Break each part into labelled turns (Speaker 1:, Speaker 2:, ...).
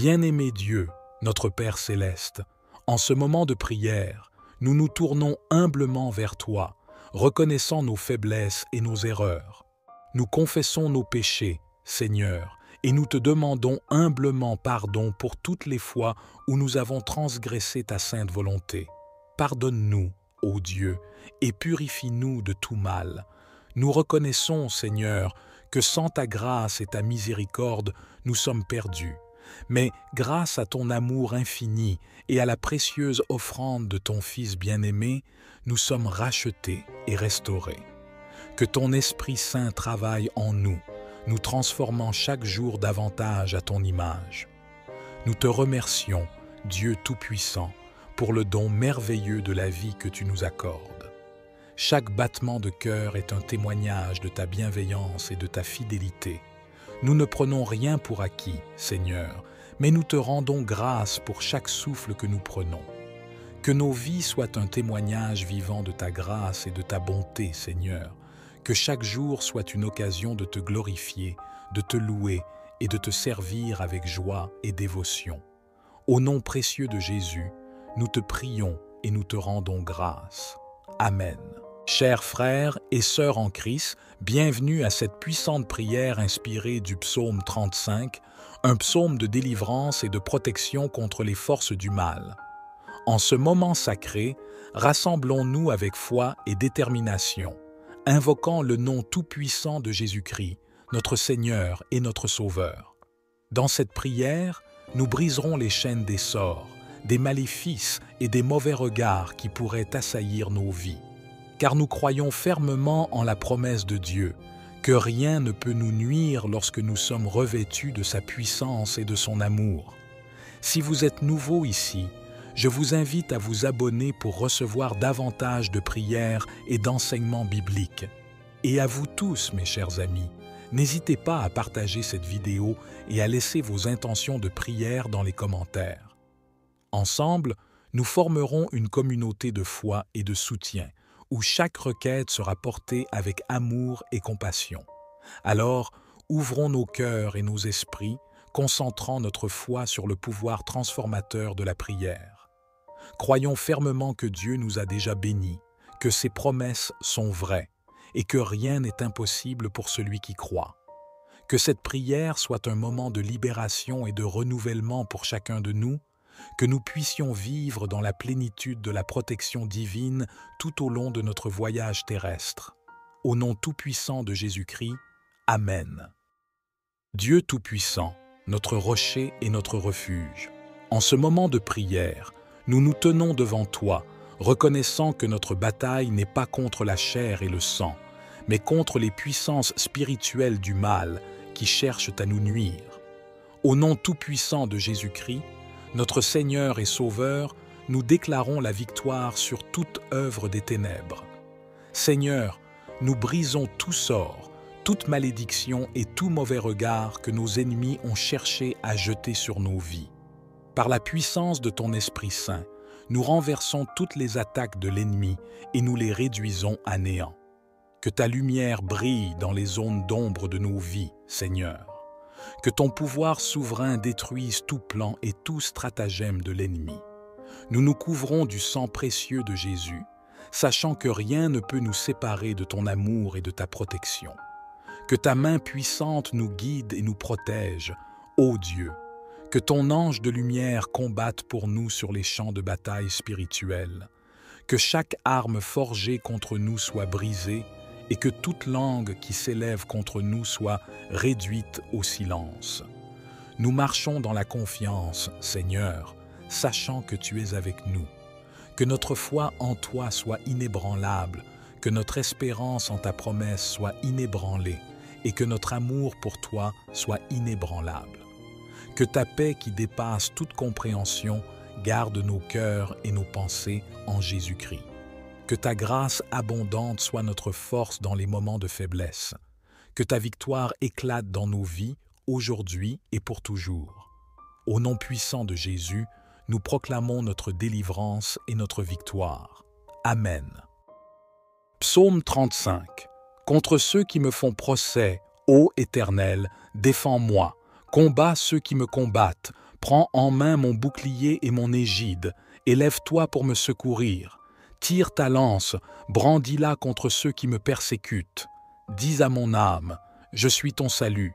Speaker 1: Bien-aimé Dieu, notre Père céleste, en ce moment de prière, nous nous tournons humblement vers toi, reconnaissant nos faiblesses et nos erreurs. Nous confessons nos péchés, Seigneur, et nous te demandons humblement pardon pour toutes les fois où nous avons transgressé ta sainte volonté. Pardonne-nous, ô Dieu, et purifie-nous de tout mal. Nous reconnaissons, Seigneur, que sans ta grâce et ta miséricorde, nous sommes perdus. Mais grâce à ton amour infini et à la précieuse offrande de ton Fils bien-aimé, nous sommes rachetés et restaurés. Que ton Esprit Saint travaille en nous, nous transformant chaque jour davantage à ton image. Nous te remercions, Dieu Tout-Puissant, pour le don merveilleux de la vie que tu nous accordes. Chaque battement de cœur est un témoignage de ta bienveillance et de ta fidélité. Nous ne prenons rien pour acquis, Seigneur, mais nous te rendons grâce pour chaque souffle que nous prenons. Que nos vies soient un témoignage vivant de ta grâce et de ta bonté, Seigneur. Que chaque jour soit une occasion de te glorifier, de te louer et de te servir avec joie et dévotion. Au nom précieux de Jésus, nous te prions et nous te rendons grâce. Amen. Chers frères et sœurs en Christ, bienvenue à cette puissante prière inspirée du psaume 35, un psaume de délivrance et de protection contre les forces du mal. En ce moment sacré, rassemblons-nous avec foi et détermination, invoquant le nom tout-puissant de Jésus-Christ, notre Seigneur et notre Sauveur. Dans cette prière, nous briserons les chaînes des sorts, des maléfices et des mauvais regards qui pourraient assaillir nos vies. Car nous croyons fermement en la promesse de Dieu, que rien ne peut nous nuire lorsque nous sommes revêtus de sa puissance et de son amour. Si vous êtes nouveau ici, je vous invite à vous abonner pour recevoir davantage de prières et d'enseignements bibliques. Et à vous tous, mes chers amis, n'hésitez pas à partager cette vidéo et à laisser vos intentions de prière dans les commentaires. Ensemble, nous formerons une communauté de foi et de soutien, où chaque requête sera portée avec amour et compassion. Alors, ouvrons nos cœurs et nos esprits, concentrant notre foi sur le pouvoir transformateur de la prière. Croyons fermement que Dieu nous a déjà bénis, que ses promesses sont vraies, et que rien n'est impossible pour celui qui croit. Que cette prière soit un moment de libération et de renouvellement pour chacun de nous, que nous puissions vivre dans la plénitude de la protection divine tout au long de notre voyage terrestre. Au nom tout-puissant de Jésus-Christ, Amen. Dieu tout-puissant, notre rocher et notre refuge, en ce moment de prière, nous nous tenons devant toi, reconnaissant que notre bataille n'est pas contre la chair et le sang, mais contre les puissances spirituelles du mal qui cherchent à nous nuire. Au nom tout-puissant de Jésus-Christ, notre Seigneur et Sauveur, nous déclarons la victoire sur toute œuvre des ténèbres. Seigneur, nous brisons tout sort, toute malédiction et tout mauvais regard que nos ennemis ont cherché à jeter sur nos vies. Par la puissance de ton Esprit Saint, nous renversons toutes les attaques de l'ennemi et nous les réduisons à néant. Que ta lumière brille dans les zones d'ombre de nos vies, Seigneur. Que ton pouvoir souverain détruise tout plan et tout stratagème de l'ennemi. Nous nous couvrons du sang précieux de Jésus, sachant que rien ne peut nous séparer de ton amour et de ta protection. Que ta main puissante nous guide et nous protège, ô Dieu. Que ton ange de lumière combatte pour nous sur les champs de bataille spirituels. Que chaque arme forgée contre nous soit brisée et que toute langue qui s'élève contre nous soit réduite au silence. Nous marchons dans la confiance, Seigneur, sachant que tu es avec nous. Que notre foi en toi soit inébranlable, que notre espérance en ta promesse soit inébranlée et que notre amour pour toi soit inébranlable. Que ta paix qui dépasse toute compréhension garde nos cœurs et nos pensées en Jésus-Christ. Que ta grâce abondante soit notre force dans les moments de faiblesse. Que ta victoire éclate dans nos vies, aujourd'hui et pour toujours. Au nom puissant de Jésus, nous proclamons notre délivrance et notre victoire. Amen. Psaume 35. Contre ceux qui me font procès, ô Éternel, défends-moi. Combats ceux qui me combattent, Prends en main mon bouclier et mon égide, élève-toi pour me secourir. Tire ta lance, brandis-la contre ceux qui me persécutent. Dis à mon âme, je suis ton salut.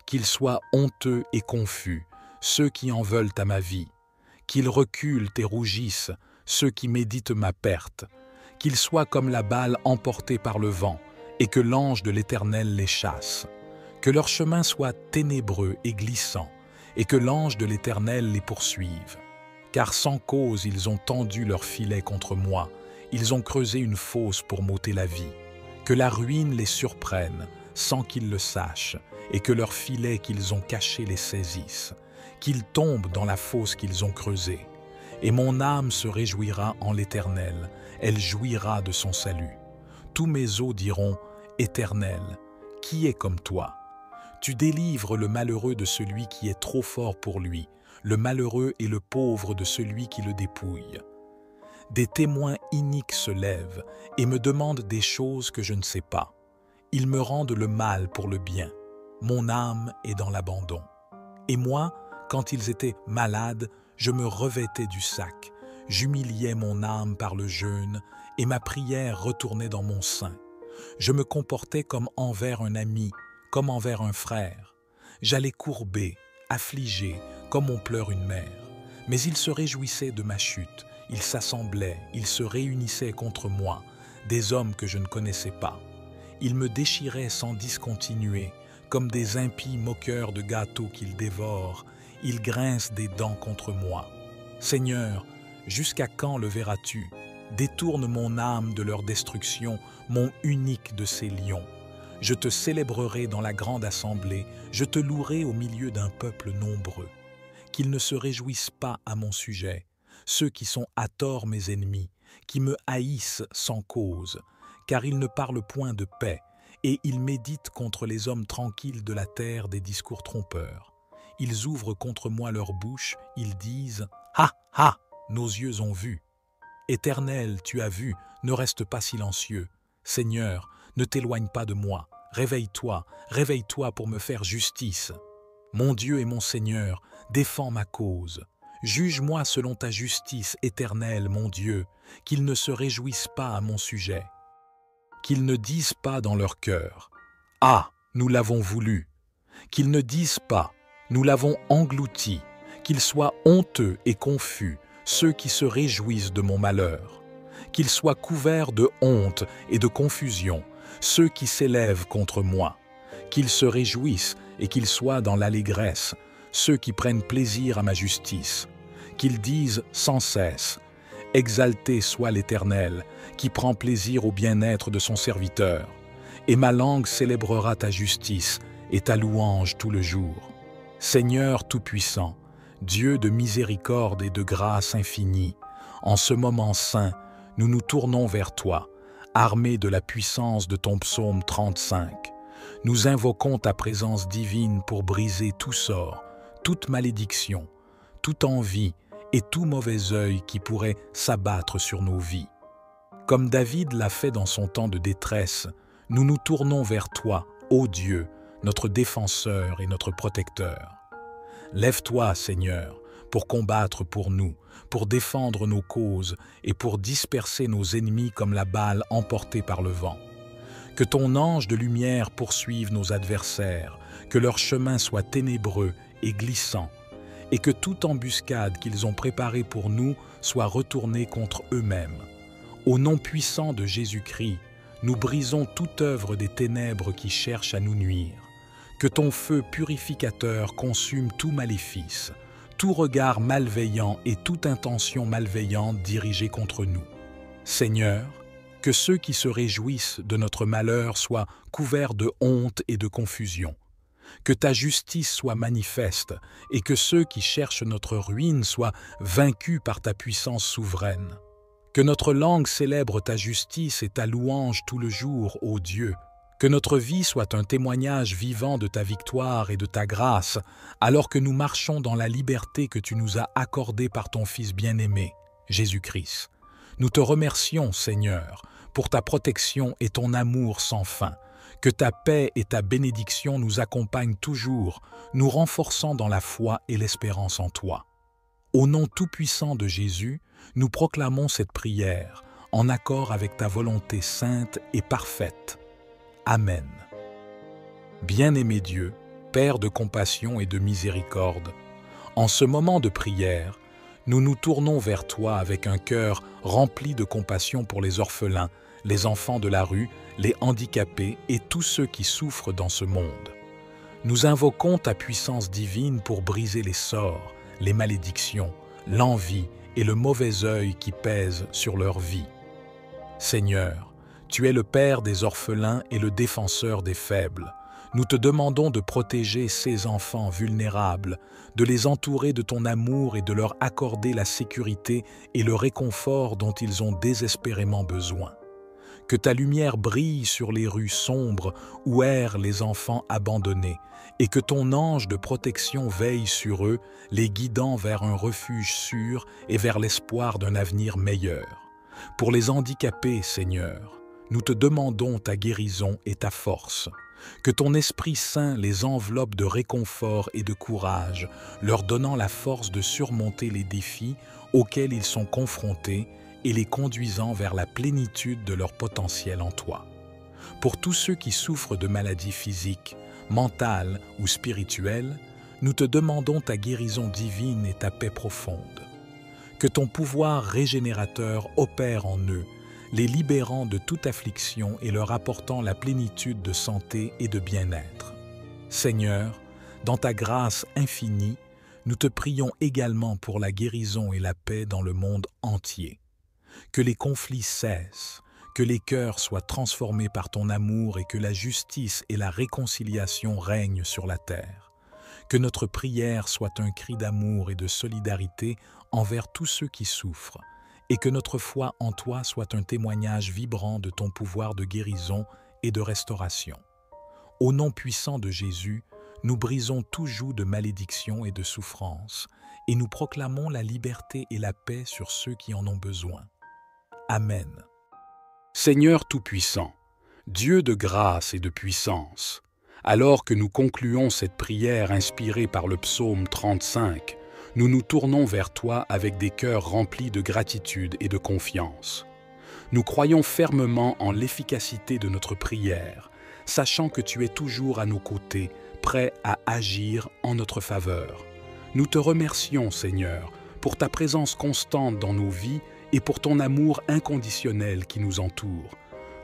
Speaker 1: Qu'ils soient honteux et confus, ceux qui en veulent à ma vie. Qu'ils reculent et rougissent, ceux qui méditent ma perte. Qu'ils soient comme la balle emportée par le vent, et que l'ange de l'Éternel les chasse. Que leur chemin soit ténébreux et glissant, et que l'ange de l'Éternel les poursuive. Car sans cause ils ont tendu leur filet contre moi, ils ont creusé une fosse pour m'ôter la vie. Que la ruine les surprenne, sans qu'ils le sachent, et que leur filet qu'ils ont caché les saisisse. Qu'ils tombent dans la fosse qu'ils ont creusée. Et mon âme se réjouira en l'Éternel, elle jouira de son salut. Tous mes os diront, Éternel, qui est comme toi? Tu délivres le malheureux de celui qui est trop fort pour lui, le malheureux et le pauvre de celui qui le dépouille. Des témoins iniques se lèvent et me demandent des choses que je ne sais pas. Ils me rendent le mal pour le bien. Mon âme est dans l'abandon. Et moi, quand ils étaient malades, je me revêtais du sac, j'humiliais mon âme par le jeûne, et ma prière retournait dans mon sein. Je me comportais comme envers un ami, comme envers un frère. J'allais courbé, affligé, comme on pleure une mère. Mais ils se réjouissaient de ma chute, ils s'assemblaient, ils se réunissaient contre moi, des hommes que je ne connaissais pas. Ils me déchiraient sans discontinuer, comme des impies moqueurs de gâteaux qu'ils dévorent, ils grincent des dents contre moi. Seigneur, jusqu'à quand le verras-tu? Détourne mon âme de leur destruction, mon unique de ces lions. Je te célébrerai dans la grande assemblée, je te louerai au milieu d'un peuple nombreux. Qu'ils ne se réjouissent pas à mon sujet, ceux qui sont à tort mes ennemis, qui me haïssent sans cause, car ils ne parlent point de paix, et ils méditent contre les hommes tranquilles de la terre des discours trompeurs. Ils ouvrent contre moi leur bouche, ils disent « Ha, ha, nos yeux ont vu !» Éternel, tu as vu, ne reste pas silencieux. Seigneur, ne t'éloigne pas de moi. Réveille-toi, réveille-toi pour me faire justice. Mon Dieu et mon Seigneur, défends ma cause. Juge-moi selon ta justice, Éternel, mon Dieu, qu'ils ne se réjouissent pas à mon sujet. Qu'ils ne disent pas dans leur cœur « Ah, nous l'avons voulu !» Qu'ils ne disent pas « Nous l'avons englouti !» Qu'ils soient honteux et confus, ceux qui se réjouissent de mon malheur. Qu'ils soient couverts de honte et de confusion, ceux qui s'élèvent contre moi. Qu'ils se réjouissent et qu'ils soient dans l'allégresse, ceux qui prennent plaisir à ma justice. Qu'ils disent sans cesse « Exalté soit l'Éternel, qui prend plaisir au bien-être de son serviteur. Et ma langue célébrera ta justice et ta louange tout le jour. Seigneur Tout-Puissant, Dieu de miséricorde et de grâce infinie, en ce moment saint, nous nous tournons vers toi, armés de la puissance de ton psaume 35. Nous invoquons ta présence divine pour briser tout sort, toute malédiction, toute envie et tout mauvais œil qui pourrait s'abattre sur nos vies. Comme David l'a fait dans son temps de détresse, nous nous tournons vers toi, ô Dieu, notre défenseur et notre protecteur. Lève-toi, Seigneur, pour combattre pour nous, pour défendre nos causes et pour disperser nos ennemis comme la balle emportée par le vent. Que ton ange de lumière poursuive nos adversaires, que leur chemin soit ténébreux et glissant, et que toute embuscade qu'ils ont préparée pour nous soit retournée contre eux-mêmes. Au nom puissant de Jésus-Christ, nous brisons toute œuvre des ténèbres qui cherchent à nous nuire. Que ton feu purificateur consume tout maléfice, tout regard malveillant et toute intention malveillante dirigée contre nous. Seigneur, que ceux qui se réjouissent de notre malheur soient couverts de honte et de confusion. Que ta justice soit manifeste et que ceux qui cherchent notre ruine soient vaincus par ta puissance souveraine. Que notre langue célèbre ta justice et ta louange tout le jour, ô Dieu. Que notre vie soit un témoignage vivant de ta victoire et de ta grâce, alors que nous marchons dans la liberté que tu nous as accordée par ton Fils bien-aimé, Jésus-Christ. Nous te remercions, Seigneur, pour ta protection et ton amour sans fin. Que ta paix et ta bénédiction nous accompagnent toujours, nous renforçant dans la foi et l'espérance en toi. Au nom tout-puissant de Jésus, nous proclamons cette prière, en accord avec ta volonté sainte et parfaite. Amen. Bien-aimé Dieu, Père de compassion et de miséricorde, en ce moment de prière, nous nous tournons vers toi avec un cœur rempli de compassion pour les orphelins, les enfants de la rue, les handicapés et tous ceux qui souffrent dans ce monde. Nous invoquons ta puissance divine pour briser les sorts, les malédictions, l'envie et le mauvais œil qui pèsent sur leur vie. Seigneur, tu es le Père des orphelins et le défenseur des faibles. Nous te demandons de protéger ces enfants vulnérables, de les entourer de ton amour et de leur accorder la sécurité et le réconfort dont ils ont désespérément besoin. Que ta lumière brille sur les rues sombres où errent les enfants abandonnés et que ton ange de protection veille sur eux, les guidant vers un refuge sûr et vers l'espoir d'un avenir meilleur. Pour les handicapés, Seigneur, nous te demandons ta guérison et ta force. Que ton Esprit Saint les enveloppe de réconfort et de courage, leur donnant la force de surmonter les défis auxquels ils sont confrontés et les conduisant vers la plénitude de leur potentiel en toi. Pour tous ceux qui souffrent de maladies physiques, mentales ou spirituelles, nous te demandons ta guérison divine et ta paix profonde. Que ton pouvoir régénérateur opère en eux, les libérant de toute affliction et leur apportant la plénitude de santé et de bien-être. Seigneur, dans ta grâce infinie, nous te prions également pour la guérison et la paix dans le monde entier. Que les conflits cessent, que les cœurs soient transformés par ton amour et que la justice et la réconciliation règnent sur la terre. Que notre prière soit un cri d'amour et de solidarité envers tous ceux qui souffrent, et que notre foi en toi soit un témoignage vibrant de ton pouvoir de guérison et de restauration. Au nom puissant de Jésus, nous brisons tout joug de malédiction et de souffrance, et nous proclamons la liberté et la paix sur ceux qui en ont besoin. Amen. Seigneur Tout-Puissant, Dieu de grâce et de puissance, alors que nous concluons cette prière inspirée par le psaume 35, nous nous tournons vers toi avec des cœurs remplis de gratitude et de confiance. Nous croyons fermement en l'efficacité de notre prière, sachant que tu es toujours à nos côtés, prêt à agir en notre faveur. Nous te remercions, Seigneur, pour ta présence constante dans nos vies et pour ton amour inconditionnel qui nous entoure.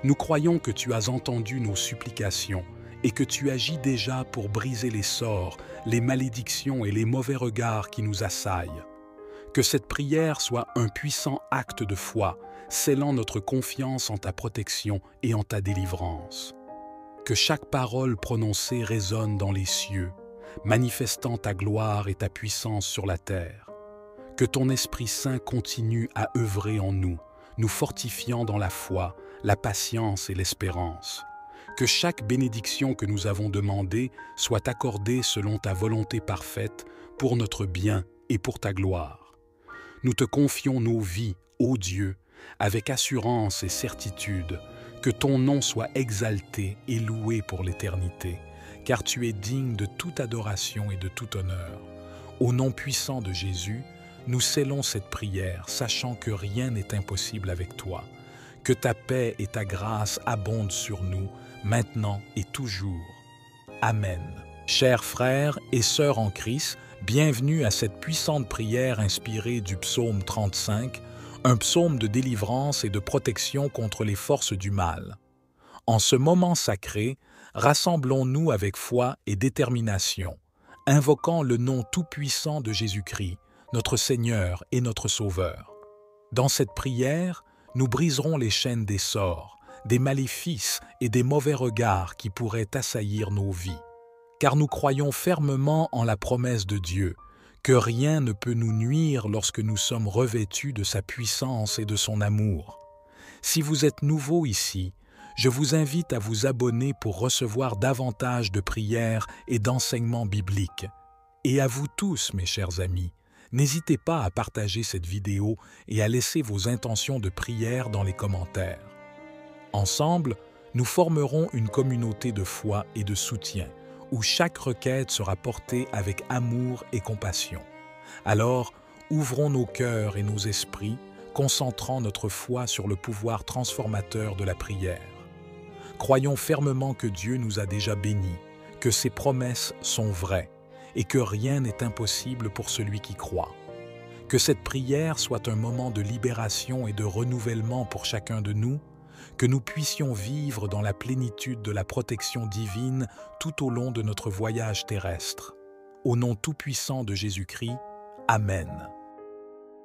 Speaker 1: Nous croyons que tu as entendu nos supplications et que tu agis déjà pour briser les sorts, les malédictions et les mauvais regards qui nous assaillent. Que cette prière soit un puissant acte de foi, scellant notre confiance en ta protection et en ta délivrance. Que chaque parole prononcée résonne dans les cieux, manifestant ta gloire et ta puissance sur la terre. Que ton Esprit Saint continue à œuvrer en nous, nous fortifiant dans la foi, la patience et l'espérance. Que chaque bénédiction que nous avons demandée soit accordée selon ta volonté parfaite, pour notre bien et pour ta gloire. Nous te confions nos vies, ô Dieu, avec assurance et certitude, que ton nom soit exalté et loué pour l'éternité, car tu es digne de toute adoration et de tout honneur. Au nom puissant de Jésus, nous scellons cette prière, sachant que rien n'est impossible avec toi. Que ta paix et ta grâce abondent sur nous, maintenant et toujours. Amen. Chers frères et sœurs en Christ, bienvenue à cette puissante prière inspirée du psaume 35, un psaume de délivrance et de protection contre les forces du mal. En ce moment sacré, rassemblons-nous avec foi et détermination, invoquant le nom tout-puissant de Jésus-Christ, notre Seigneur et notre Sauveur. Dans cette prière, nous briserons les chaînes des sorts, des maléfices et des mauvais regards qui pourraient assaillir nos vies. Car nous croyons fermement en la promesse de Dieu, que rien ne peut nous nuire lorsque nous sommes revêtus de sa puissance et de son amour. Si vous êtes nouveau ici, je vous invite à vous abonner pour recevoir davantage de prières et d'enseignements bibliques. Et à vous tous, mes chers amis, n'hésitez pas à partager cette vidéo et à laisser vos intentions de prière dans les commentaires. Ensemble, Nous formerons une communauté de foi et de soutien, où chaque requête sera portée avec amour et compassion. Alors, ouvrons nos cœurs et nos esprits, concentrant notre foi sur le pouvoir transformateur de la prière. Croyons fermement que Dieu nous a déjà bénis, que ses promesses sont vraies et que rien n'est impossible pour celui qui croit. Que cette prière soit un moment de libération et de renouvellement pour chacun de nous, que nous puissions vivre dans la plénitude de la protection divine tout au long de notre voyage terrestre. Au nom tout-puissant de Jésus-Christ, Amen.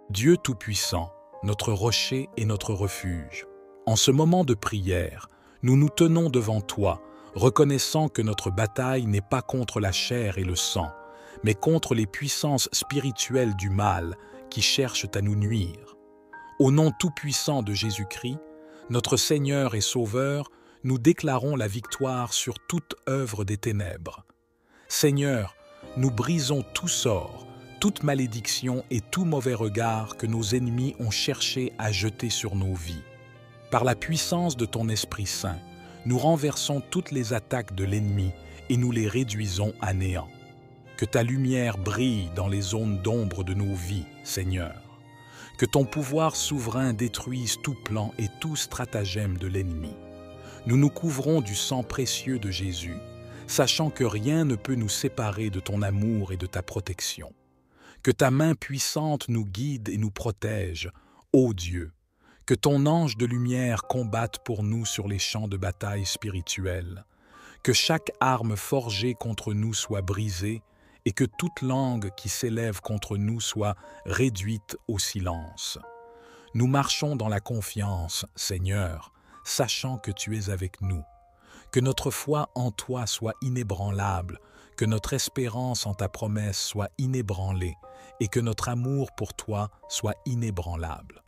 Speaker 1: Dieu tout-puissant, notre rocher et notre refuge, en ce moment de prière, nous nous tenons devant toi, reconnaissant que notre bataille n'est pas contre la chair et le sang, mais contre les puissances spirituelles du mal qui cherchent à nous nuire. Au nom tout-puissant de Jésus-Christ, notre Seigneur et Sauveur, nous déclarons la victoire sur toute œuvre des ténèbres. Seigneur, nous brisons tout sort, toute malédiction et tout mauvais regard que nos ennemis ont cherché à jeter sur nos vies. Par la puissance de ton Esprit Saint, nous renversons toutes les attaques de l'ennemi et nous les réduisons à néant. Que ta lumière brille dans les zones d'ombre de nos vies, Seigneur. Que ton pouvoir souverain détruise tout plan et tout stratagème de l'ennemi. Nous nous couvrons du sang précieux de Jésus, sachant que rien ne peut nous séparer de ton amour et de ta protection. Que ta main puissante nous guide et nous protège, ô Dieu. Que ton ange de lumière combatte pour nous sur les champs de bataille spirituels. Que chaque arme forgée contre nous soit brisée et que toute langue qui s'élève contre nous soit réduite au silence. Nous marchons dans la confiance, Seigneur, sachant que tu es avec nous. Que notre foi en toi soit inébranlable, que notre espérance en ta promesse soit inébranlée et que notre amour pour toi soit inébranlable.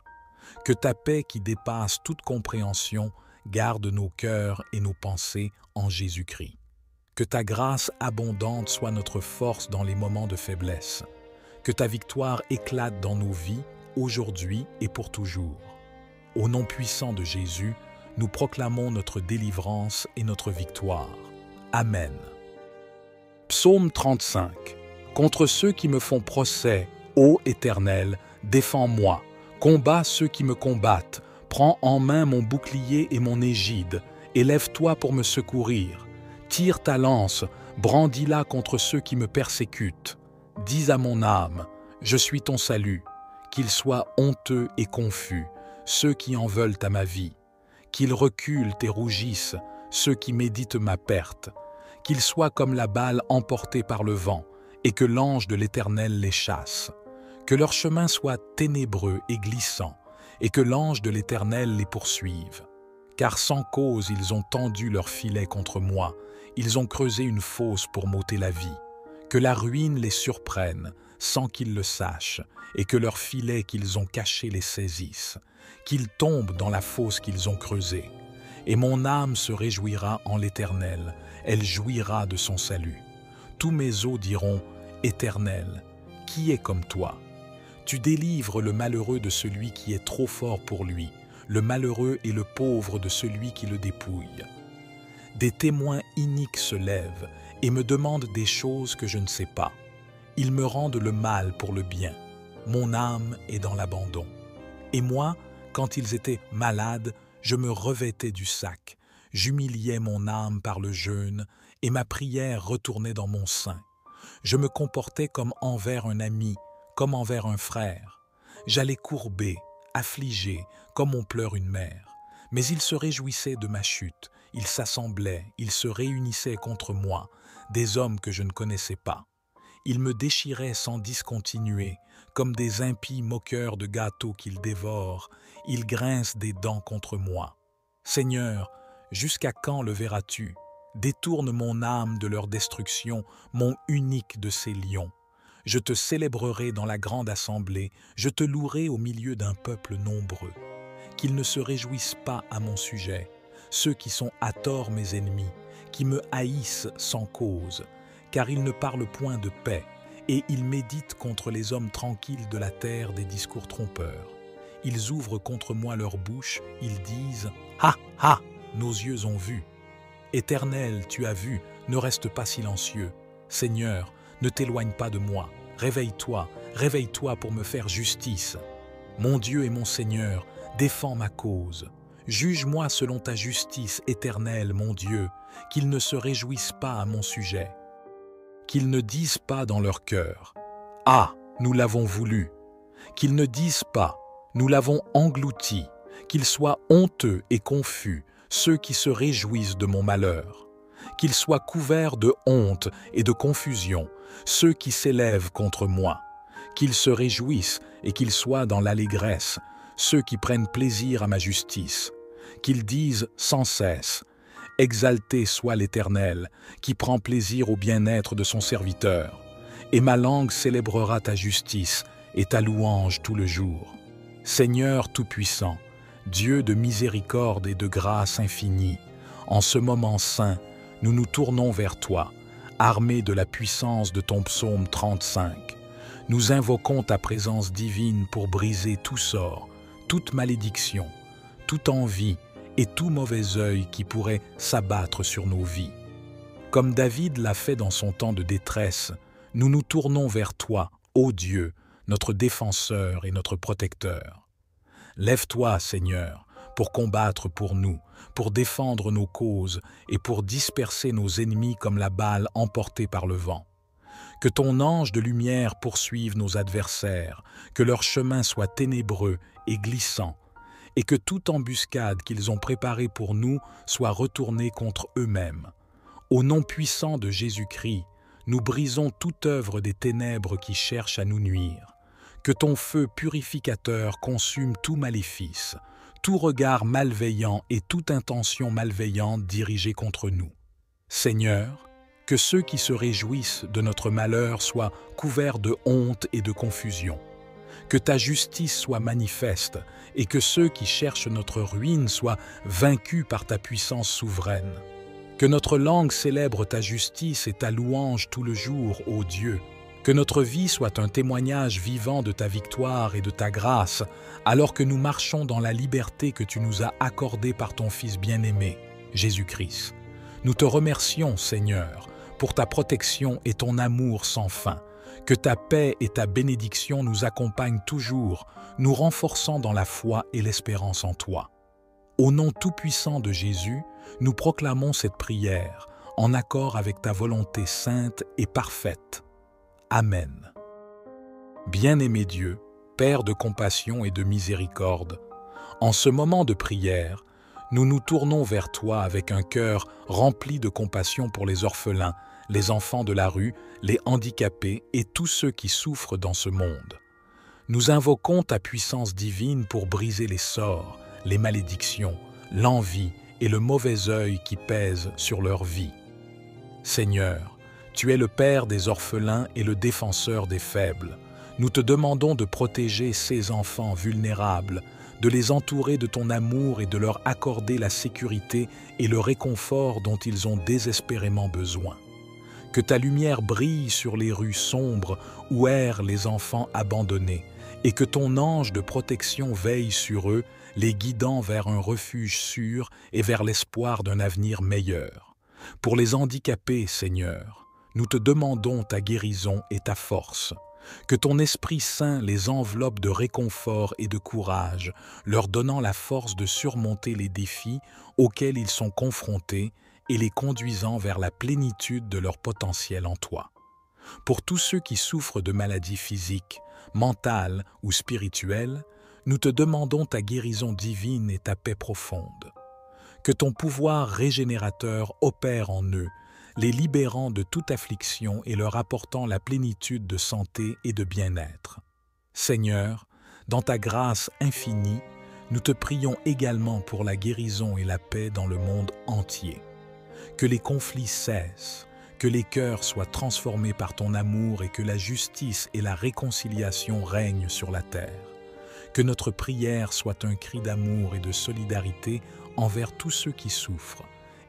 Speaker 1: Que ta paix qui dépasse toute compréhension garde nos cœurs et nos pensées en Jésus-Christ. Que ta grâce abondante soit notre force dans les moments de faiblesse. Que ta victoire éclate dans nos vies, aujourd'hui et pour toujours. Au nom puissant de Jésus, nous proclamons notre délivrance et notre victoire. Amen. Psaume 35. Contre ceux qui me font procès, ô Éternel, défends-moi. Combats ceux qui me combattent. Prends en main mon bouclier et mon égide. Élève-toi pour me secourir. Tire ta lance, brandis-la contre ceux qui me persécutent. Dis à mon âme, je suis ton salut. Qu'ils soient honteux et confus, ceux qui en veulent à ma vie. Qu'ils reculent et rougissent, ceux qui méditent ma perte. Qu'ils soient comme la balle emportée par le vent, et que l'ange de l'Éternel les chasse. Que leur chemin soit ténébreux et glissant, et que l'ange de l'Éternel les poursuive. Car sans cause ils ont tendu leur filet contre moi, ils ont creusé une fosse pour m'ôter la vie. Que la ruine les surprenne, sans qu'ils le sachent, et que leur filet qu'ils ont caché les saisisse. Qu'ils tombent dans la fosse qu'ils ont creusée. Et mon âme se réjouira en l'Éternel, elle jouira de son salut. Tous mes os diront, Éternel, qui est comme toi? Tu délivres le malheureux de celui qui est trop fort pour lui, le malheureux et le pauvre de celui qui le dépouille. Des témoins iniques se lèvent et me demandent des choses que je ne sais pas. Ils me rendent le mal pour le bien. Mon âme est dans l'abandon. Et moi, quand ils étaient malades, je me revêtais du sac. J'humiliais mon âme par le jeûne et ma prière retournait dans mon sein. Je me comportais comme envers un ami, comme envers un frère. J'allais courbé, affligé, comme on pleure une mère. Mais ils se réjouissaient de ma chute. Ils s'assemblaient, ils se réunissaient contre moi, des hommes que je ne connaissais pas. Ils me déchiraient sans discontinuer, comme des impies moqueurs de gâteaux qu'ils dévorent. Ils grincent des dents contre moi. Seigneur, jusqu'à quand le verras-tu? Détourne mon âme de leur destruction, mon unique de ces lions. Je te célébrerai dans la grande assemblée, je te louerai au milieu d'un peuple nombreux. Qu'ils ne se réjouissent pas à mon sujet, ceux qui sont à tort mes ennemis, qui me haïssent sans cause, car ils ne parlent point de paix, et ils méditent contre les hommes tranquilles de la terre des discours trompeurs. Ils ouvrent contre moi leur bouche, ils disent « Ha, ha ! nos yeux ont vu. Éternel, tu as vu, ne reste pas silencieux. Seigneur, ne t'éloigne pas de moi. Réveille-toi, réveille-toi pour me faire justice. Mon Dieu et mon Seigneur, défends ma cause. Juge-moi selon ta justice éternelle, mon Dieu, qu'ils ne se réjouissent pas à mon sujet. Qu'ils ne disent pas dans leur cœur, « Ah, nous l'avons voulu !» Qu'ils ne disent pas, « Nous l'avons englouti !» Qu'ils soient honteux et confus, ceux qui se réjouissent de mon malheur. Qu'ils soient couverts de honte et de confusion, ceux qui s'élèvent contre moi. Qu'ils se réjouissent et qu'ils soient dans l'allégresse, ceux qui prennent plaisir à ma justice. Qu'ils disent sans cesse, « Exalté soit l'Éternel, qui prend plaisir au bien-être de son serviteur. Et ma langue célébrera ta justice et ta louange tout le jour. Seigneur Tout-Puissant, Dieu de miséricorde et de grâce infinie, en ce moment saint, nous nous tournons vers toi, armés de la puissance de ton psaume 35. Nous invoquons ta présence divine pour briser tout sort, toute malédiction, toute envie et tout mauvais œil qui pourrait s'abattre sur nos vies. Comme David l'a fait dans son temps de détresse, nous nous tournons vers toi, ô Dieu, notre défenseur et notre protecteur. Lève-toi, Seigneur, pour combattre pour nous, pour défendre nos causes et pour disperser nos ennemis comme la balle emportée par le vent. Que ton ange de lumière poursuive nos adversaires, que leur chemin soit ténébreux et glissant, et que toute embuscade qu'ils ont préparée pour nous soit retournée contre eux-mêmes. Au nom puissant de Jésus-Christ, nous brisons toute œuvre des ténèbres qui cherchent à nous nuire. Que ton feu purificateur consume tout maléfice, tout regard malveillant et toute intention malveillante dirigée contre nous. Seigneur, que ceux qui se réjouissent de notre malheur soient couverts de honte et de confusion. Que ta justice soit manifeste et que ceux qui cherchent notre ruine soient vaincus par ta puissance souveraine. Que notre langue célèbre ta justice et ta louange tout le jour, ô Dieu. Que notre vie soit un témoignage vivant de ta victoire et de ta grâce, alors que nous marchons dans la liberté que tu nous as accordée par ton Fils bien-aimé, Jésus-Christ. Nous te remercions, Seigneur, pour ta protection et ton amour sans fin. Que ta paix et ta bénédiction nous accompagnent toujours, nous renforçant dans la foi et l'espérance en toi. Au nom tout-puissant de Jésus, nous proclamons cette prière, en accord avec ta volonté sainte et parfaite. Amen. Bien-aimé Dieu, Père de compassion et de miséricorde, en ce moment de prière, nous nous tournons vers toi avec un cœur rempli de compassion pour les orphelins, les enfants de la rue, les handicapés et tous ceux qui souffrent dans ce monde. Nous invoquons ta puissance divine pour briser les sorts, les malédictions, l'envie et le mauvais œil qui pèsent sur leur vie. Seigneur, tu es le Père des orphelins et le défenseur des faibles. Nous te demandons de protéger ces enfants vulnérables, de les entourer de ton amour et de leur accorder la sécurité et le réconfort dont ils ont désespérément besoin. Que ta lumière brille sur les rues sombres où errent les enfants abandonnés et que ton ange de protection veille sur eux, les guidant vers un refuge sûr et vers l'espoir d'un avenir meilleur. Pour les handicapés, Seigneur, nous te demandons ta guérison et ta force. Que ton Esprit Saint les enveloppe de réconfort et de courage, leur donnant la force de surmonter les défis auxquels ils sont confrontés et les conduisant vers la plénitude de leur potentiel en toi. Pour tous ceux qui souffrent de maladies physiques, mentales ou spirituelles, nous te demandons ta guérison divine et ta paix profonde. Que ton pouvoir régénérateur opère en eux, les libérant de toute affliction et leur apportant la plénitude de santé et de bien-être. Seigneur, dans ta grâce infinie, nous te prions également pour la guérison et la paix dans le monde entier. Que les conflits cessent, que les cœurs soient transformés par ton amour et que la justice et la réconciliation règnent sur la terre. Que notre prière soit un cri d'amour et de solidarité envers tous ceux qui souffrent,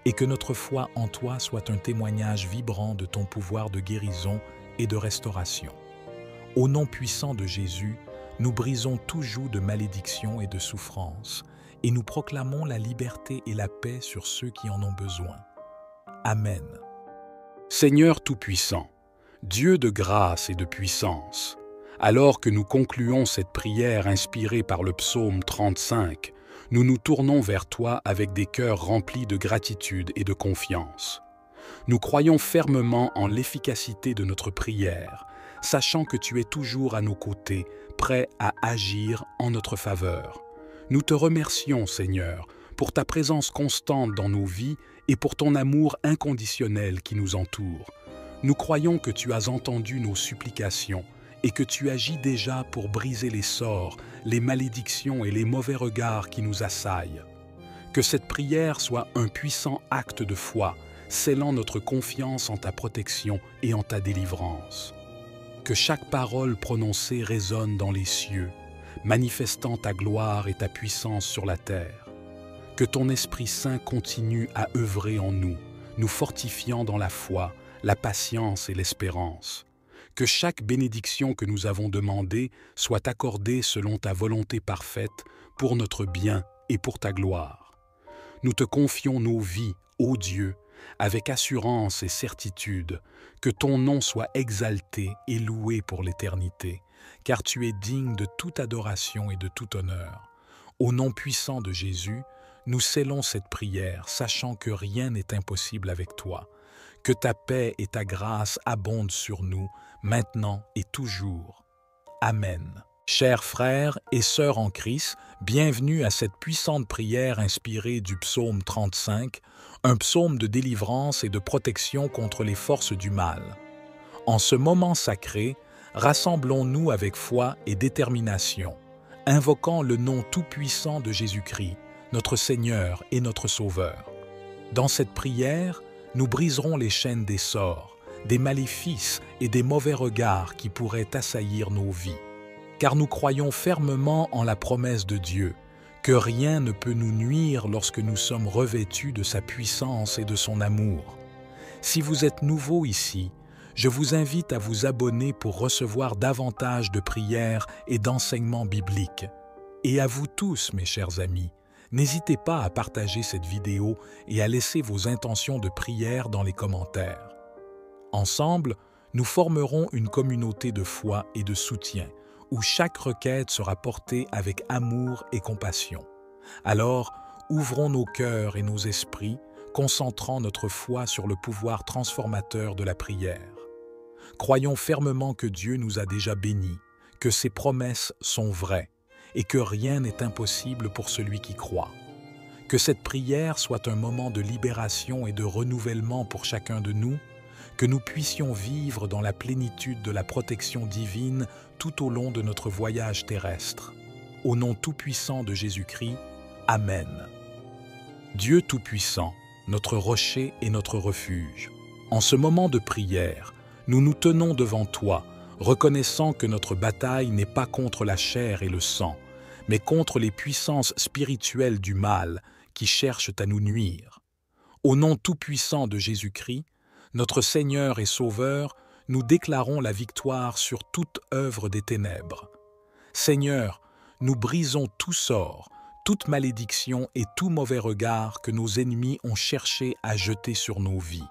Speaker 1: et que notre foi en toi soit un témoignage vibrant de ton pouvoir de guérison et de restauration. Au nom puissant de Jésus, nous brisons tout joug de malédiction et de souffrance, et nous proclamons la liberté et la paix sur ceux qui en ont besoin. Amen. Seigneur Tout-Puissant, Dieu de grâce et de puissance, alors que nous concluons cette prière inspirée par le psaume 35, nous nous tournons vers toi avec des cœurs remplis de gratitude et de confiance. Nous croyons fermement en l'efficacité de notre prière, sachant que tu es toujours à nos côtés, prêt à agir en notre faveur. Nous te remercions, Seigneur, pour ta présence constante dans nos vies et pour ton amour inconditionnel qui nous entoure. Nous croyons que tu as entendu nos supplications et que tu agis déjà pour briser les sorts, les malédictions et les mauvais regards qui nous assaillent. Que cette prière soit un puissant acte de foi, scellant notre confiance en ta protection et en ta délivrance. Que chaque parole prononcée résonne dans les cieux, manifestant ta gloire et ta puissance sur la terre. Que ton Esprit Saint continue à œuvrer en nous, nous fortifiant dans la foi, la patience et l'espérance. Que chaque bénédiction que nous avons demandée soit accordée selon ta volonté parfaite, pour notre bien et pour ta gloire. Nous te confions nos vies, ô Dieu, avec assurance et certitude, que ton nom soit exalté et loué pour l'éternité, car tu es digne de toute adoration et de tout honneur. Au nom puissant de Jésus, nous scellons cette prière, sachant que rien n'est impossible avec toi. Que ta paix et ta grâce abondent sur nous, maintenant et toujours. Amen. Chers frères et sœurs en Christ, bienvenue à cette puissante prière inspirée du psaume 35, un psaume de délivrance et de protection contre les forces du mal. En ce moment sacré, rassemblons-nous avec foi et détermination, invoquant le nom tout-puissant de Jésus-Christ, notre Seigneur et notre Sauveur. Dans cette prière, nous briserons les chaînes des sorts, des maléfices et des mauvais regards qui pourraient assaillir nos vies. Car nous croyons fermement en la promesse de Dieu, que rien ne peut nous nuire lorsque nous sommes revêtus de sa puissance et de son amour. Si vous êtes nouveau ici, je vous invite à vous abonner pour recevoir davantage de prières et d'enseignements bibliques. Et à vous tous, mes chers amis, n'hésitez pas à partager cette vidéo et à laisser vos intentions de prière dans les commentaires. Ensemble, nous formerons une communauté de foi et de soutien, où chaque requête sera portée avec amour et compassion. Alors, ouvrons nos cœurs et nos esprits, concentrant notre foi sur le pouvoir transformateur de la prière. Croyons fermement que Dieu nous a déjà bénis, que ses promesses sont vraies, et que rien n'est impossible pour celui qui croit. Que cette prière soit un moment de libération et de renouvellement pour chacun de nous, que nous puissions vivre dans la plénitude de la protection divine tout au long de notre voyage terrestre. Au nom tout-puissant de Jésus-Christ, Amen. Dieu tout-puissant, notre rocher et notre refuge, en ce moment de prière, nous nous tenons devant toi, reconnaissant que notre bataille n'est pas contre la chair et le sang, mais contre les puissances spirituelles du mal qui cherchent à nous nuire. Au nom tout-puissant de Jésus-Christ, notre Seigneur et Sauveur, nous déclarons la victoire sur toute œuvre des ténèbres. Seigneur, nous brisons tout sort, toute malédiction et tout mauvais regard que nos ennemis ont cherché à jeter sur nos vies.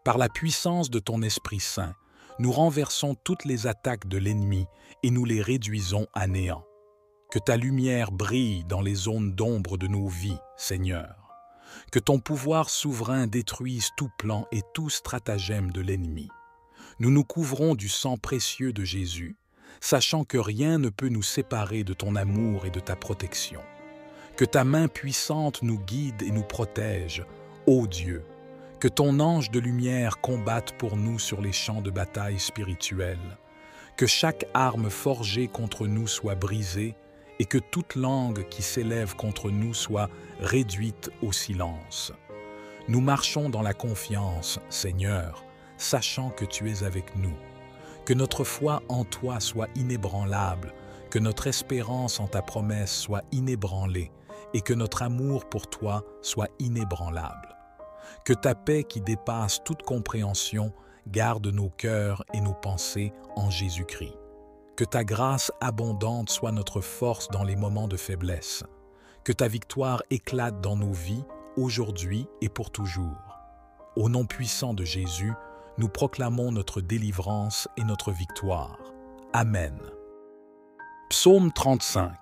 Speaker 1: Par la puissance de ton Esprit Saint, nous renversons toutes les attaques de l'ennemi et nous les réduisons à néant. Que ta lumière brille dans les zones d'ombre de nos vies, Seigneur. Que ton pouvoir souverain détruise tout plan et tout stratagème de l'ennemi. Nous nous couvrons du sang précieux de Jésus, sachant que rien ne peut nous séparer de ton amour et de ta protection. Que ta main puissante nous guide et nous protège, ô Dieu. Que ton ange de lumière combatte pour nous sur les champs de bataille spirituels. Que chaque arme forgée contre nous soit brisée et que toute langue qui s'élève contre nous soit réduite au silence. Nous marchons dans la confiance, Seigneur, sachant que tu es avec nous. Que notre foi en toi soit inébranlable, que notre espérance en ta promesse soit inébranlée et que notre amour pour toi soit inébranlable. Que ta paix qui dépasse toute compréhension garde nos cœurs et nos pensées en Jésus-Christ. Que ta grâce abondante soit notre force dans les moments de faiblesse. Que ta victoire éclate dans nos vies, aujourd'hui et pour toujours. Au nom puissant de Jésus, nous proclamons notre délivrance et notre victoire. Amen. Psaume 35.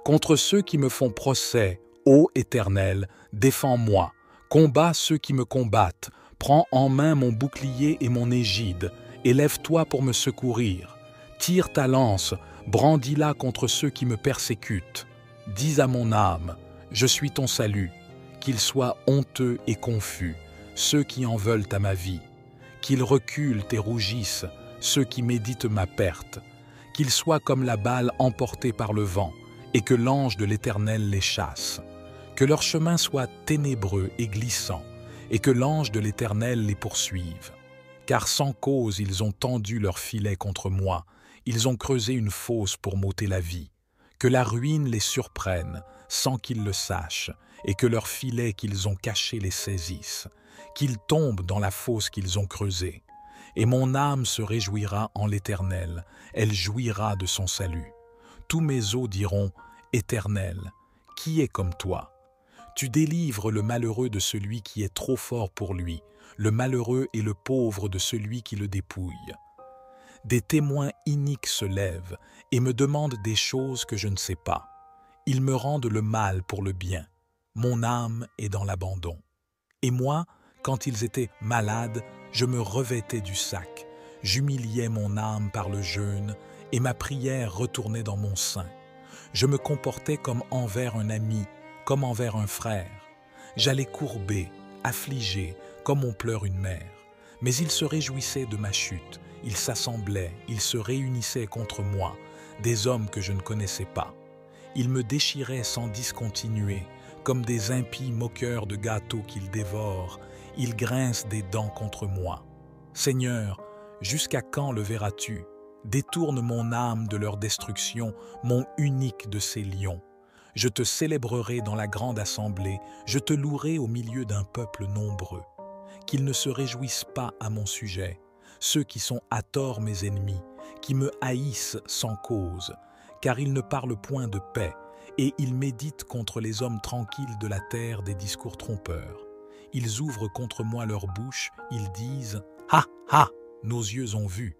Speaker 1: Contre ceux qui me font procès, ô Éternel, défends-moi. Combats ceux qui me combattent. Prends en main mon bouclier et mon égide. Élève-toi pour me secourir. Tire ta lance, brandis-la contre ceux qui me persécutent. Dis à mon âme, je suis ton salut. Qu'ils soient honteux et confus, ceux qui en veulent à ma vie. Qu'ils reculent et rougissent, ceux qui méditent ma perte. Qu'ils soient comme la balle emportée par le vent, et que l'ange de l'Éternel les chasse. Que leur chemin soit ténébreux et glissant, et que l'ange de l'Éternel les poursuive. Car sans cause ils ont tendu leur filet contre moi, ils ont creusé une fosse pour m'ôter la vie. Que la ruine les surprenne, sans qu'ils le sachent, et que leur filet qu'ils ont caché les saisisse. Qu'ils tombent dans la fosse qu'ils ont creusée. Et mon âme se réjouira en l'Éternel, elle jouira de son salut. Tous mes os diront, Éternel, qui est comme toi? Tu délivres le malheureux de celui qui est trop fort pour lui, le malheureux et le pauvre de celui qui le dépouille. Des témoins iniques se lèvent et me demandent des choses que je ne sais pas. Ils me rendent le mal pour le bien. Mon âme est dans l'abandon. Et moi, quand ils étaient malades, je me revêtais du sac. J'humiliais mon âme par le jeûne et ma prière retournait dans mon sein. Je me comportais comme envers un ami, comme envers un frère. J'allais courbé, affligé, comme on pleure une mère. Mais ils se réjouissaient de ma chute. Ils s'assemblaient, ils se réunissaient contre moi, des hommes que je ne connaissais pas. Ils me déchiraient sans discontinuer, comme des impies moqueurs de gâteaux qu'ils dévorent. Ils grincent des dents contre moi. Seigneur, jusqu'à quand le verras-tu? Détourne mon âme de leur destruction, mon unique de ces lions. Je te célébrerai dans la grande assemblée, je te louerai au milieu d'un peuple nombreux. Qu'ils ne se réjouissent pas à mon sujet, ceux qui sont à tort mes ennemis, qui me haïssent sans cause, car ils ne parlent point de paix, et ils méditent contre les hommes tranquilles de la terre des discours trompeurs. Ils ouvrent contre moi leur bouche, ils disent « Ha, ha, nos yeux ont vu !»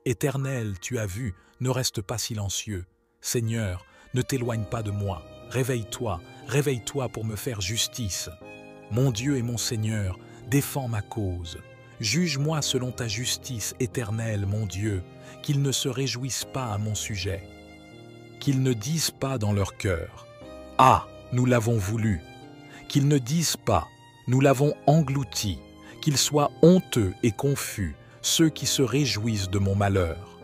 Speaker 1: Éternel, tu as vu, ne reste pas silencieux. Seigneur, ne t'éloigne pas de moi. Réveille-toi, réveille-toi pour me faire justice. Mon Dieu et mon Seigneur, défends ma cause. Juge-moi selon ta justice éternelle, mon Dieu, qu'ils ne se réjouissent pas à mon sujet. Qu'ils ne disent pas dans leur cœur « Ah, nous l'avons voulu !» Qu'ils ne disent pas « Nous l'avons englouti !» Qu'ils soient honteux et confus, ceux qui se réjouissent de mon malheur.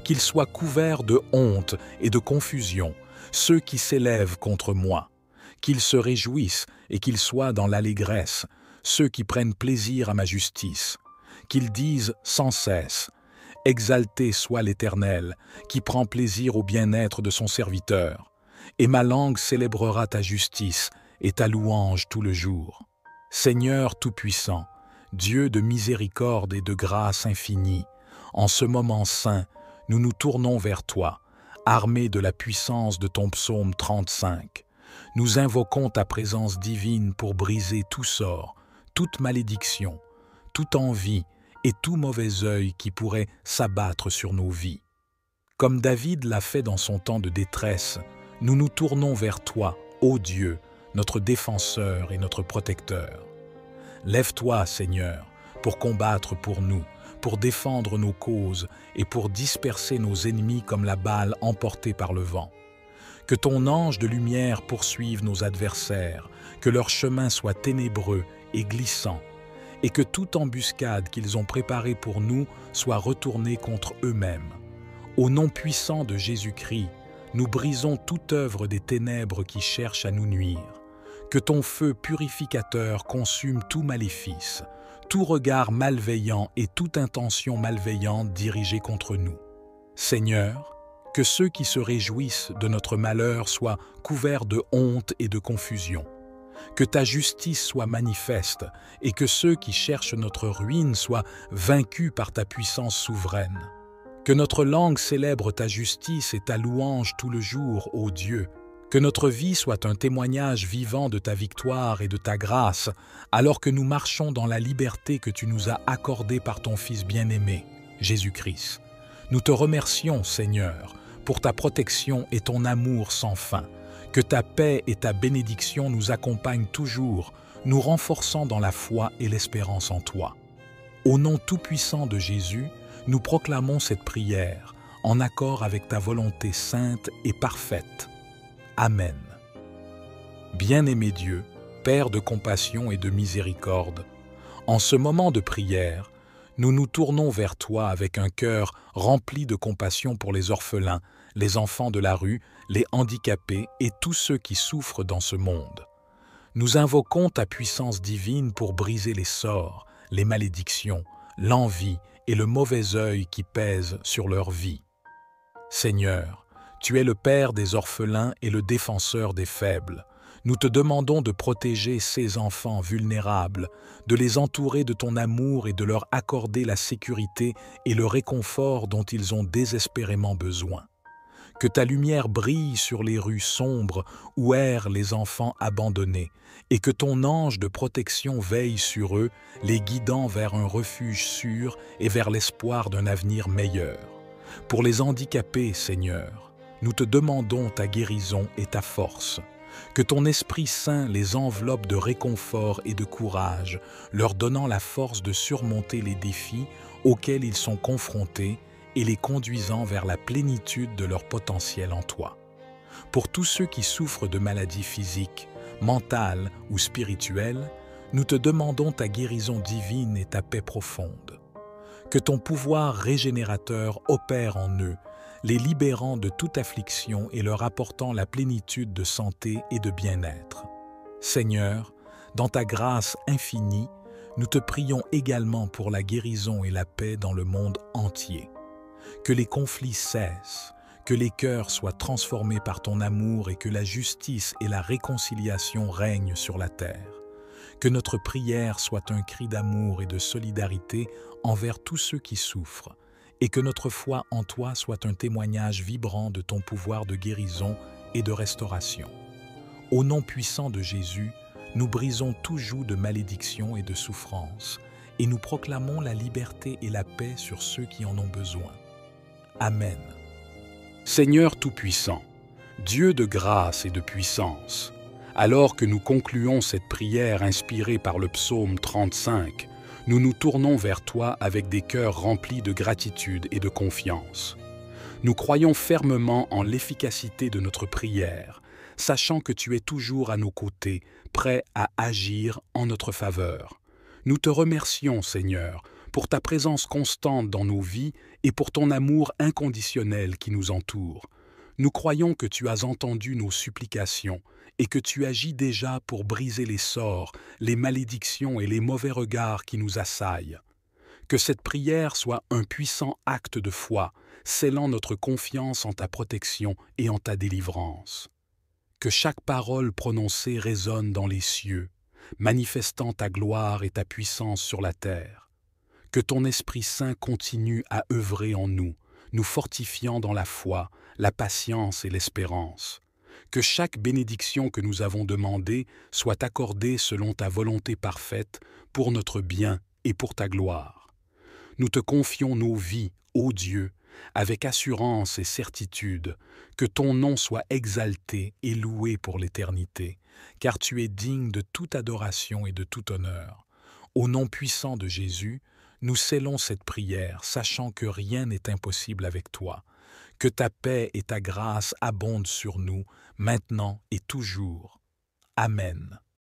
Speaker 1: Qu'ils soient couverts de honte et de confusion, ceux qui s'élèvent contre moi. Qu'ils se réjouissent et qu'ils soient dans l'allégresse, ceux qui prennent plaisir à ma justice. Qu'ils disent sans cesse « Exalté soit l'Éternel, qui prend plaisir au bien-être de son serviteur. Et ma langue célébrera ta justice et ta louange tout le jour. Seigneur Tout-Puissant, Dieu de miséricorde et de grâce infinie, en ce moment saint, nous nous tournons vers toi, armés de la puissance de ton psaume 35. Nous invoquons ta présence divine pour briser tout sort, toute malédiction, toute envie et tout mauvais œil qui pourrait s'abattre sur nos vies. Comme David l'a fait dans son temps de détresse, nous nous tournons vers toi, ô Dieu, notre défenseur et notre protecteur. Lève-toi, Seigneur, pour combattre pour nous, pour défendre nos causes et pour disperser nos ennemis comme la balle emportée par le vent. Que ton ange de lumière poursuive nos adversaires, que leur chemin soit ténébreux et glissant, et que toute embuscade qu'ils ont préparée pour nous soit retournée contre eux-mêmes. Au nom puissant de Jésus-Christ, nous brisons toute œuvre des ténèbres qui cherchent à nous nuire. Que ton feu purificateur consume tout maléfice, tout regard malveillant et toute intention malveillante dirigée contre nous. Seigneur, que ceux qui se réjouissent de notre malheur soient couverts de honte et de confusion. Que ta justice soit manifeste et que ceux qui cherchent notre ruine soient vaincus par ta puissance souveraine. Que notre langue célèbre ta justice et ta louange tout le jour, ô Dieu, Que notre vie soit un témoignage vivant de ta victoire et de ta grâce, alors que nous marchons dans la liberté que tu nous as accordée par ton Fils bien-aimé, Jésus-Christ. Nous te remercions, Seigneur, pour ta protection et ton amour sans fin. Que ta paix et ta bénédiction nous accompagnent toujours, nous renforçant dans la foi et l'espérance en toi. Au nom tout-puissant de Jésus, nous proclamons cette prière, en accord avec ta volonté sainte et parfaite. Amen. Bien-aimé Dieu, Père de compassion et de miséricorde, en ce moment de prière, nous nous tournons vers toi avec un cœur rempli de compassion pour les orphelins, les enfants de la rue, les handicapés et tous ceux qui souffrent dans ce monde. Nous invoquons ta puissance divine pour briser les sorts, les malédictions, l'envie et le mauvais œil qui pèsent sur leur vie. Seigneur, tu es le Père des orphelins et le défenseur des faibles. Nous te demandons de protéger ces enfants vulnérables, de les entourer de ton amour et de leur accorder la sécurité et le réconfort dont ils ont désespérément besoin. Que ta lumière brille sur les rues sombres où errent les enfants abandonnés et que ton ange de protection veille sur eux, les guidant vers un refuge sûr et vers l'espoir d'un avenir meilleur. Pour les handicapés, Seigneur, nous te demandons ta guérison et ta force. Que ton Esprit Saint les enveloppe de réconfort et de courage, leur donnant la force de surmonter les défis auxquels ils sont confrontés et les conduisant vers la plénitude de leur potentiel en toi. Pour tous ceux qui souffrent de maladies physiques, mentales ou spirituelles, nous te demandons ta guérison divine et ta paix profonde. Que ton pouvoir régénérateur opère en eux, les libérant de toute affliction et leur apportant la plénitude de santé et de bien-être. Seigneur, dans ta grâce infinie, nous te prions également pour la guérison et la paix dans le monde entier. Que les conflits cessent, que les cœurs soient transformés par ton amour et que la justice et la réconciliation règnent sur la terre. Que notre prière soit un cri d'amour et de solidarité envers tous ceux qui souffrent, et que notre foi en toi soit un témoignage vibrant de ton pouvoir de guérison et de restauration. Au nom puissant de Jésus, nous brisons tout joug de malédiction et de souffrance, et nous proclamons la liberté et la paix sur ceux qui en ont besoin. Amen. Seigneur Tout-Puissant, Dieu de grâce et de puissance, alors que nous concluons cette prière inspirée par le psaume 35, nous nous tournons vers toi avec des cœurs remplis de gratitude et de confiance. Nous croyons fermement en l'efficacité de notre prière, sachant que tu es toujours à nos côtés, prêt à agir en notre faveur. Nous te remercions, Seigneur, pour ta présence constante dans nos vies et pour ton amour inconditionnel qui nous entoure. Nous croyons que tu as entendu nos supplications et que tu agis déjà pour briser les sorts, les malédictions et les mauvais regards qui nous assaillent. Que cette prière soit un puissant acte de foi, scellant notre confiance en ta protection et en ta délivrance. Que chaque parole prononcée résonne dans les cieux, manifestant ta gloire et ta puissance sur la terre. Que ton Esprit Saint continue à œuvrer en nous, nous fortifiant dans la foi, la patience et l'espérance. Que chaque bénédiction que nous avons demandée soit accordée selon ta volonté parfaite, pour notre bien et pour ta gloire. Nous te confions nos vies, ô Dieu, avec assurance et certitude, que ton nom soit exalté et loué pour l'éternité, car tu es digne de toute adoration et de tout honneur. Au nom puissant de Jésus, nous scellons cette prière, sachant que rien n'est impossible avec toi. Que ta paix et ta grâce abondent sur nous, maintenant et toujours. Amen.